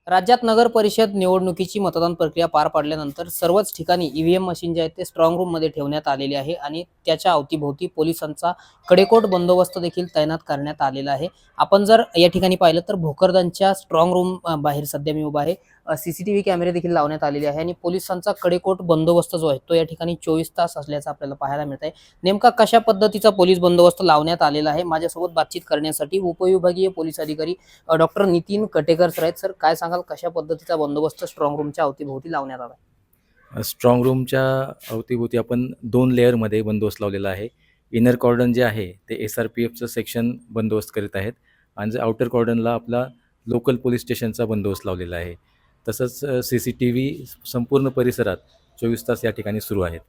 राज्यात नगर परिषद निवडणुकीची मतदान प्रक्रिया पार पडल्यानंतर सर्वच ठिकाणी ईव्हीएम मशीन जे आहेत ते स्ट्रॉंग रूम मध्ये ठेवण्यात आलेले आहे आणि त्याच्या अवतीभोवती पोलिसांचा कडेकोट बंदोबस्त देखील तैनात करण्यात आलेला आहे। आपण जर या ठिकाणी पाहिलं तर भोकरदनच्या स्ट्रॉंग रूम बाहेर सध्या मी उभा आहे। सीसीटीव्ही कॅमेरे देखील लावण्यात आलेले आहे आणि पोलिसांचा कडेकोट बंदोबस्त जो आहे तो या ठिकाणी 24 तास असल्याचं आपल्याला पाहायला मिळत आहे। नेमका कशा पद्धतीचा पोलीस बंदोबस्त लावण्यात आलेला आहे माझ्यासोबत बातचीत करण्यासाठी उपविभागीय पोलीस अधिकारी डॉक्टर नितीन कटेकर सर आहेत। सर काय सांगाल कशा पद्धतीचा बंदोबस्त स्ट्रॉंग रूमच्या अवतीभोवती लावण्यात आला आहे? स्ट्रॉंग रूमच्या अवतीभोवती आपण 2 लेअरमध्ये बंदोबस्त लावलेला आहे। इनर कॉर्डन जे आहे ते SRPFचं सेक्शन बंदोबस्त करीत आहेत आणि जे आउटर कॉर्डनला आपला लोकल पोलीस स्टेशनचा बंदोबस्त लावलेला आहे। तसंच CCTV संपूर्ण परिसरात 24 तास या ठिकाणी सुरू आहेत।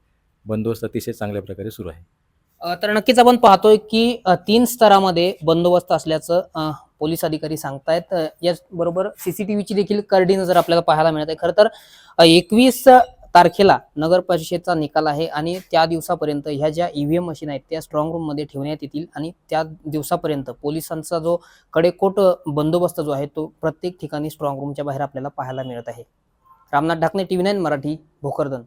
बंदोबस्त अतिशय चांगल्या प्रकारे सुरू आहे। तर नक्कीच आपण पाहतोय की 3 स्तरामध्ये बंदोबस्त असल्याचं पोलीस अधिकारी सांगतायत। याचबरोबर सीसीटीव्हीची देखील करडी नजर आपल्याला पाहायला मिळत आहे। खरं तर 21 तारखेला नगर परिषदेचा निकाल आहे आणि त्या दिवसापर्यंत ह्या ज्या ईव्हीएम मशीन आहेत त्या स्ट्रॉंग रूम मध्ये ठेवण्यात येतील आणि त्या दिवसापर्यंत पोलिसांचा जो कडेकोट बंदोबस्त जो आहे तो प्रत्येक ठिकाणी स्ट्रॉंग रूमच्या बाहेर आपल्याला पाहायला मिळत आहे। रामनाथ ढाकणे, TV9 मराठी, भोकरदन।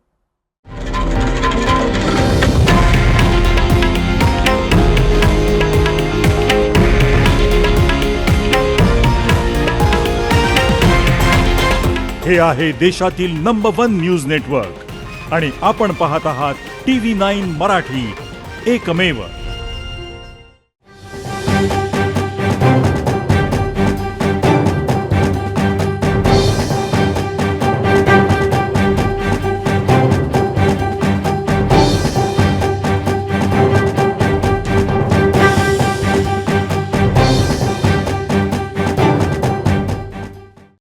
हे आहे देशातील नंबर 1 न्यूज नेटवर्क आणि आपण पाहत आहात TV9 मराठी, एकमेव।